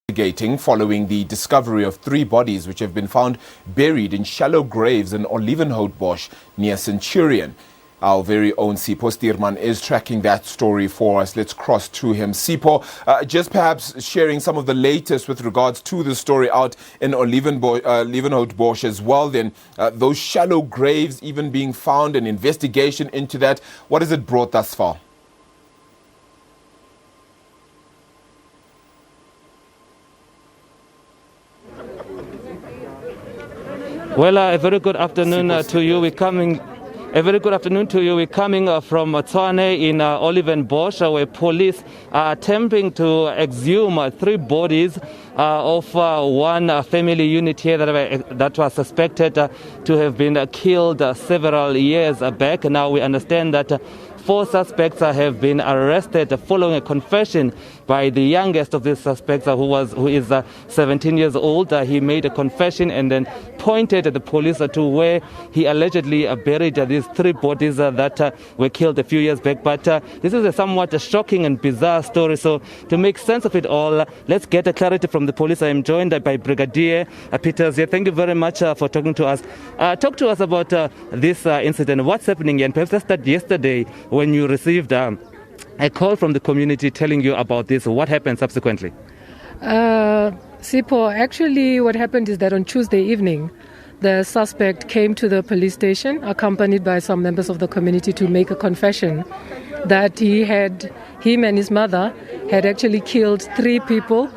Investigating following the discovery of 3 bodies which have been found buried in shallow graves in Olievenhoutbosch near Centrurion. Our very own Sipho Stuurman is tracking that story for us. Let's cross to him. Sipho, just perhaps sharing some of the latest with regards to the story out in Olievenhoutbosch as well. Then those shallow graves even being found, an investigation into that. What has it brought thus far? Well, a very good afternoon to you. We're coming from Tshwane in Olievenhoutbosch, where police are attempting to exhume 3 bodies of one family unit here that was suspected to have been killed several years back. Now we understand that 4 suspects have been arrested following a confession by the youngest of these suspects, who is 17 years old. He made a confession and then pointed at the police to where he allegedly buried these 3 bodies that were killed a few years back. But this is a somewhat shocking and bizarre story. So to make sense of it all, let's get a clarity from the police. I am joined by Brigadier Peters here. Thank you very much for talking to us. Talk to us about this incident. What's happening here? And perhaps let's start yesterday when you received a call from the community telling you about this. What happened subsequently? Sipho, actually what happened is that on Tuesday evening, the suspect came to the police station accompanied by some members of the community to make a confession that him and his mother had actually killed 3 people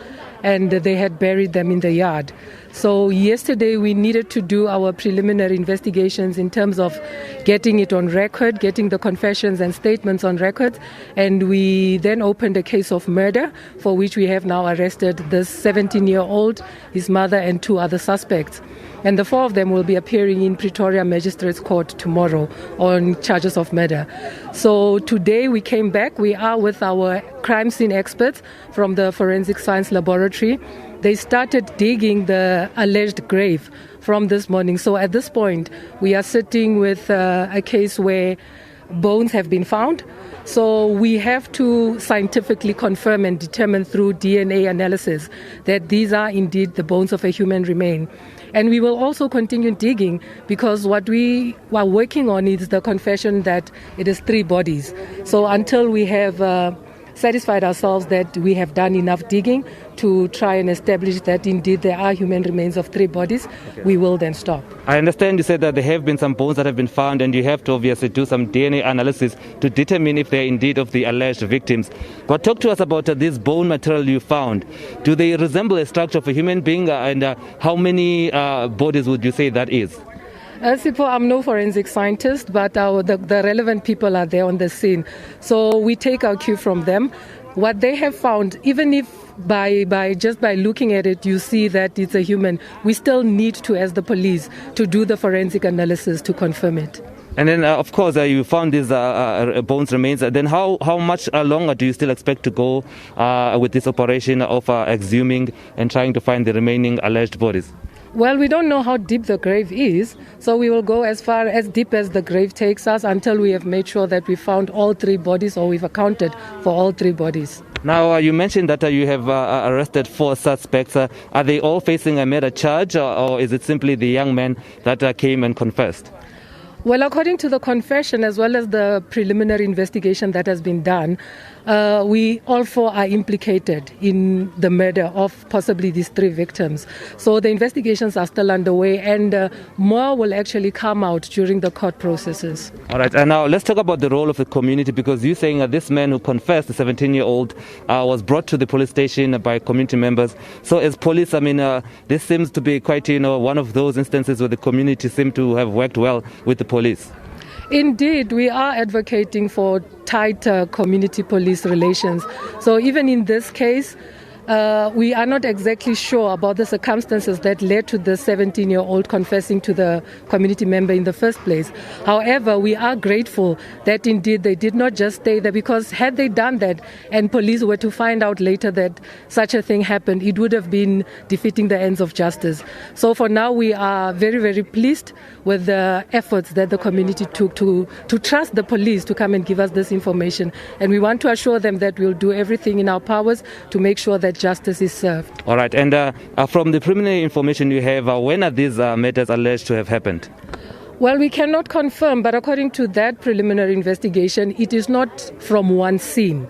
and they had buried them in the yard. So yesterday we needed to do our preliminary investigations in terms of getting it on record, getting the confessions and statements on record, and we then opened a case of murder for which we have now arrested this 17-year-old, his mother and 2 other suspects. And the 4 of them will be appearing in Pretoria Magistrates Court tomorrow on charges of murder. So today we came back. We are with our crime scene experts from the Forensic Science Laboratory. They started digging the alleged grave from this morning. So at this point, we are sitting with a case where bones have been found. So we have to scientifically confirm and determine through DNA analysis that these are indeed the bones of a human remain. And we will also continue digging because what we are working on is the confession that it is 3 bodies. So until we have satisfied ourselves that we have done enough digging to try and establish that indeed there are human remains of 3 bodies, we will then stop. I understand you said that there have been some bones that have been found and you have to obviously do some DNA analysis to determine if they're indeed of the alleged victims. But talk to us about this bone material you found. Do they resemble a structure of a human being and how many bodies would you say that is? Sipho, I'm no forensic scientist, but the relevant people are there on the scene. So we take our cue from them. What they have found, even if just by looking at it you see that it's a human, we still need to, as the police, to do the forensic analysis to confirm it. And then, of course, you found these bones remains. Then how much longer do you still expect to go with this operation of exhuming and trying to find the remaining alleged bodies? Well, we don't know how deep the grave is, so we will go as deep as the grave takes us until we have made sure that we found all 3 bodies or we've accounted for all 3 bodies. Now, you mentioned that you have arrested 4 suspects. Are they all facing a murder charge or is it simply the young man that came and confessed? Well, according to the confession as well as the preliminary investigation that has been done, we all 4 are implicated in the murder of possibly these 3 victims. So the investigations are still underway and more will actually come out during the court processes. All right, and now let's talk about the role of the community, because you're saying that this man who confessed, the 17-year-old, was brought to the police station by community members. So as police, this seems to be quite, one of those instances where the community seem to have worked well with the police. Indeed, we are advocating for tighter community police relations. So even in this case, we are not exactly sure about the circumstances that led to the 17-year-old confessing to the community member in the first place. However, we are grateful that indeed they did not just stay there, because had they done that and police were to find out later that such a thing happened, it would have been defeating the ends of justice. So for now, we are very, very pleased with the efforts that the community took to trust the police to come and give us this information. And we want to assure them that we'll do everything in our powers to make sure that justice is served. All right. And from the preliminary information you have, when are these matters alleged to have happened? Well, we cannot confirm, but according to that preliminary investigation, it is not from one scene.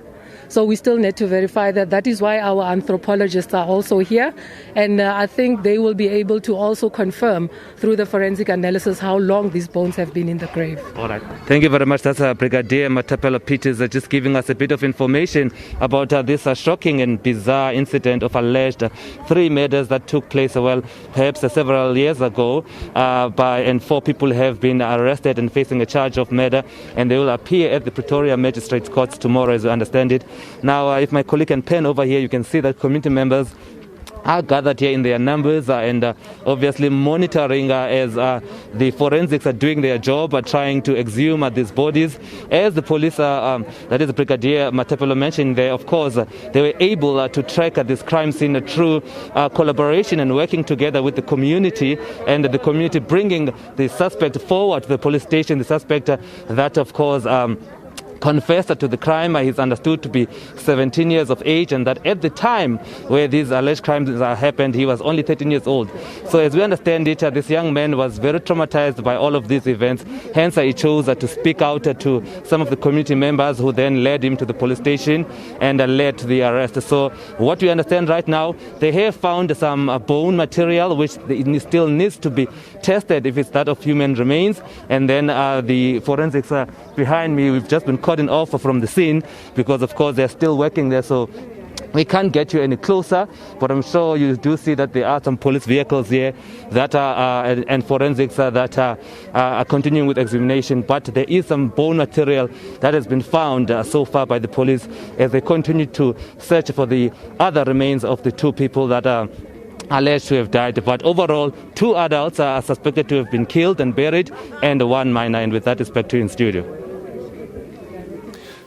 So we still need to verify that. That is why our anthropologists are also here. And I think they will be able to also confirm through the forensic analysis how long these bones have been in the grave. All right. Thank you very much. That's Brigadier Matapela Peters just giving us a bit of information about this shocking and bizarre incident of alleged 3 murders that took place, perhaps several years ago. And 4 people have been arrested and facing a charge of murder. And they will appear at the Pretoria Magistrates Courts tomorrow, as we understand it. Now, if my colleague can pan over here, you can see that community members are gathered here in their numbers and obviously monitoring as the forensics are doing their job, trying to exhume these bodies. As the police, that is Brigadier Matapelo mentioned there, of course, they were able to track this crime scene through collaboration and working together with the community, and the community bringing the suspect forward to the police station, the suspect that, of course, confessed to the crime. He's understood to be 17 years of age, and that at the time where these alleged crimes happened, he was only 13 years old. So as we understand it, this young man was very traumatized by all of these events. Hence, he chose to speak out to some of the community members, who then led him to the police station and led to the arrest. So what we understand right now, they have found some bone material, which still needs to be tested if it's that of human remains. And then the forensics behind me, we've just been cutting off from the scene because, of course, they're still working there. So we can't get you any closer, but I'm sure you do see that there are some police vehicles here that are and forensics that are continuing with examination. But there is some bone material that has been found so far by the police as they continue to search for the other remains of the 2 people that are alleged to have died. But overall, 2 adults are suspected to have been killed and buried, and 1 minor. And with that, it's back to you in studio.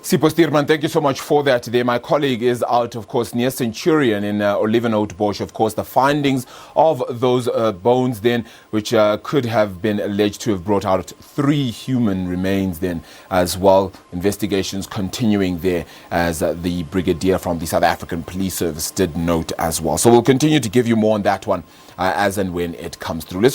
Sipho Stuurman, thank you so much for that today. My colleague is out, of course, near Centrurion in Olievenhoutbosch. Of course, the findings of those bones then, which could have been alleged to have brought out 3 human remains then as well. Investigations continuing there, as the brigadier from the South African Police Service did note as well. So we'll continue to give you more on that one as and when it comes through. Let's